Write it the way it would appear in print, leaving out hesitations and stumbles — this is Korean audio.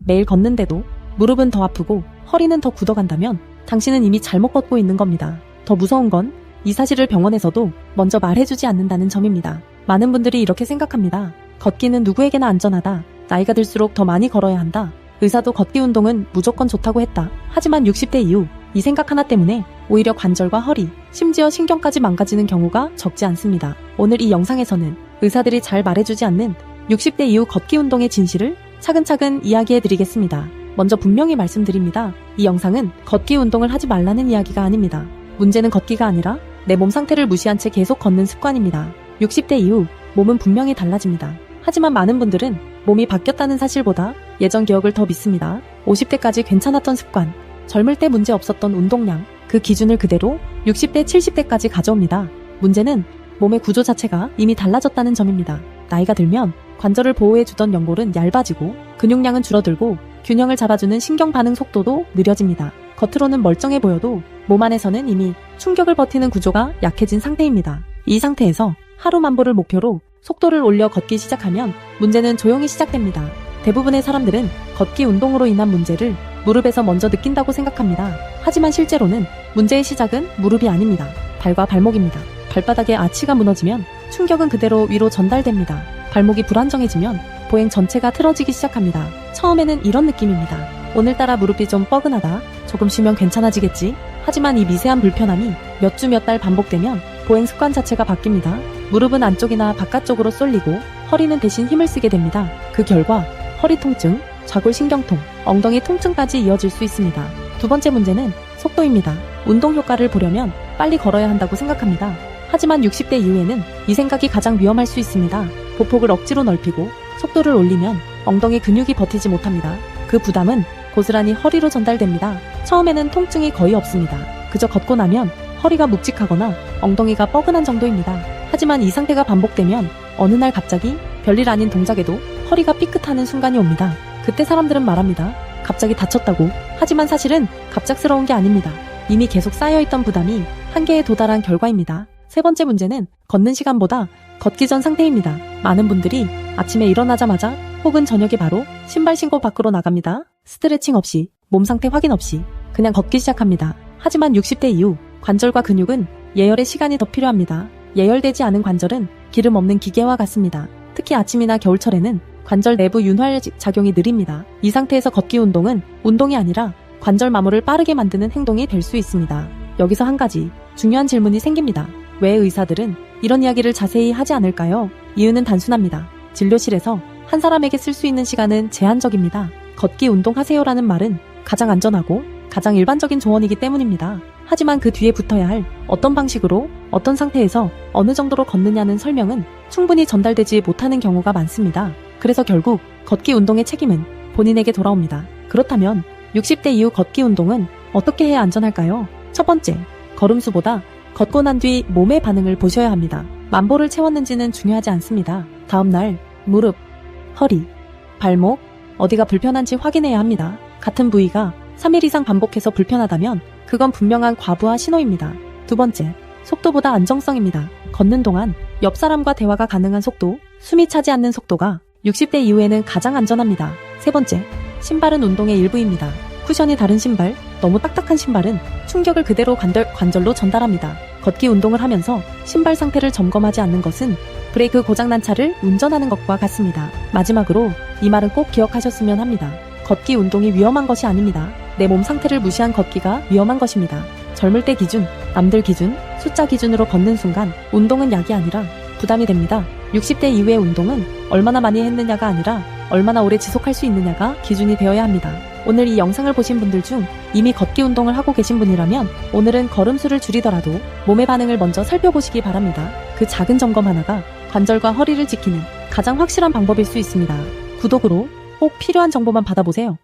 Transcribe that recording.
매일 걷는데도 무릎은 더 아프고 허리는 더 굳어간다면 당신은 이미 잘못 걷고 있는 겁니다. 더 무서운 건 이 사실을 병원에서도 먼저 말해주지 않는다는 점입니다. 많은 분들이 이렇게 생각합니다. 걷기는 누구에게나 안전하다. 나이가 들수록 더 많이 걸어야 한다. 의사도 걷기 운동은 무조건 좋다고 했다. 하지만 60대 이후 이 생각 하나 때문에 오히려 관절과 허리, 심지어 신경까지 망가지는 경우가 적지 않습니다. 오늘 이 영상에서는 의사들이 잘 말해주지 않는 60대 이후 걷기 운동의 진실을 차근차근 이야기해드리겠습니다. 먼저 분명히 말씀드립니다. 이 영상은 걷기 운동을 하지 말라는 이야기가 아닙니다. 문제는 걷기가 아니라 내 몸 상태를 무시한 채 계속 걷는 습관입니다. 60대 이후 몸은 분명히 달라집니다. 하지만 많은 분들은 몸이 바뀌었다는 사실보다 예전 기억을 더 믿습니다. 50대까지 괜찮았던 습관, 젊을 때 문제 없었던 운동량, 그 기준을 그대로 60대, 70대까지 가져옵니다. 문제는 몸의 구조 자체가 이미 달라졌다는 점입니다. 나이가 들면 관절을 보호해주던 연골은 얇아지고 근육량은 줄어들고 균형을 잡아주는 신경 반응 속도도 느려집니다. 겉으로는 멀쩡해 보여도 몸 안에서는 이미 충격을 버티는 구조가 약해진 상태입니다. 이 상태에서 하루 만보를 목표로 속도를 올려 걷기 시작하면 문제는 조용히 시작됩니다. 대부분의 사람들은 걷기 운동으로 인한 문제를 무릎에서 먼저 느낀다고 생각합니다. 하지만 실제로는 문제의 시작은 무릎이 아닙니다. 발과 발목입니다. 발바닥에 아치가 무너지면 충격은 그대로 위로 전달됩니다. 발목이 불안정해지면 보행 전체가 틀어지기 시작합니다. 처음에는 이런 느낌입니다. 오늘따라 무릎이 좀 뻐근하다. 조금 쉬면 괜찮아지겠지. 하지만 이 미세한 불편함이 몇 주 몇 달 반복되면 보행 습관 자체가 바뀝니다. 무릎은 안쪽이나 바깥쪽으로 쏠리고 허리는 대신 힘을 쓰게 됩니다. 그 결과 허리 통증, 좌골신경통, 엉덩이 통증까지 이어질 수 있습니다. 두 번째 문제는 속도입니다. 운동 효과를 보려면 빨리 걸어야 한다고 생각합니다. 하지만 60대 이후에는 이 생각이 가장 위험할 수 있습니다. 보폭을 억지로 넓히고 속도를 올리면 엉덩이 근육이 버티지 못합니다. 그 부담은 고스란히 허리로 전달됩니다. 처음에는 통증이 거의 없습니다. 그저 걷고 나면 허리가 묵직하거나 엉덩이가 뻐근한 정도입니다. 하지만 이 상태가 반복되면 어느 날 갑자기 별일 아닌 동작에도 허리가 삐끗하는 순간이 옵니다. 그때 사람들은 말합니다. 갑자기 다쳤다고. 하지만 사실은 갑작스러운 게 아닙니다. 이미 계속 쌓여있던 부담이 한계에 도달한 결과입니다. 세 번째 문제는 걷는 시간보다 걷기 전 상태입니다. 많은 분들이 아침에 일어나자마자 혹은 저녁에 바로 신발 신고 밖으로 나갑니다. 스트레칭 없이, 몸 상태 확인 없이 그냥 걷기 시작합니다. 하지만 60대 이후 관절과 근육은 예열의 시간이 더 필요합니다. 예열되지 않은 관절은 기름 없는 기계와 같습니다. 특히 아침이나 겨울철에는 관절 내부 윤활 작용이 느립니다. 이 상태에서 걷기 운동은 운동이 아니라 관절 마모를 빠르게 만드는 행동이 될 수 있습니다. 여기서 한 가지 중요한 질문이 생깁니다. 왜 의사들은 이런 이야기를 자세히 하지 않을까요? 이유는 단순합니다. 진료실에서 한 사람에게 쓸 수 있는 시간은 제한적입니다. 걷기 운동하세요라는 말은 가장 안전하고 가장 일반적인 조언이기 때문입니다. 하지만 그 뒤에 붙어야 할 어떤 방식으로 어떤 상태에서 어느 정도로 걷느냐는 설명은 충분히 전달되지 못하는 경우가 많습니다. 그래서 결국 걷기 운동의 책임은 본인에게 돌아옵니다. 그렇다면 60대 이후 걷기 운동은 어떻게 해야 안전할까요? 첫 번째, 걸음수보다 걷고 난 뒤 몸의 반응을 보셔야 합니다. 만보를 채웠는지는 중요하지 않습니다. 다음날 무릎, 허리, 발목, 어디가 불편한지 확인해야 합니다. 같은 부위가 3일 이상 반복해서 불편하다면 그건 분명한 과부하 신호입니다. 두 번째, 속도보다 안정성입니다. 걷는 동안 옆 사람과 대화가 가능한 속도, 숨이 차지 않는 속도가 60대 이후에는 가장 안전합니다. 세 번째, 신발은 운동의 일부입니다. 쿠션이 다른 신발, 너무 딱딱한 신발은 충격을 그대로 관절로 전달합니다. 걷기 운동을 하면서 신발 상태를 점검하지 않는 것은 브레이크 고장난 차를 운전하는 것과 같습니다. 마지막으로 이 말은 꼭 기억하셨으면 합니다. 걷기 운동이 위험한 것이 아닙니다. 내 몸 상태를 무시한 걷기가 위험한 것입니다. 젊을 때 기준, 남들 기준, 숫자 기준으로 걷는 순간 운동은 약이 아니라 부담이 됩니다. 60대 이후의 운동은 얼마나 많이 했느냐가 아니라 얼마나 오래 지속할 수 있느냐가 기준이 되어야 합니다. 오늘 이 영상을 보신 분들 중 이미 걷기 운동을 하고 계신 분이라면 오늘은 걸음수를 줄이더라도 몸의 반응을 먼저 살펴보시기 바랍니다. 그 작은 점검 하나가 관절과 허리를 지키는 가장 확실한 방법일 수 있습니다. 구독으로 꼭 필요한 정보만 받아보세요.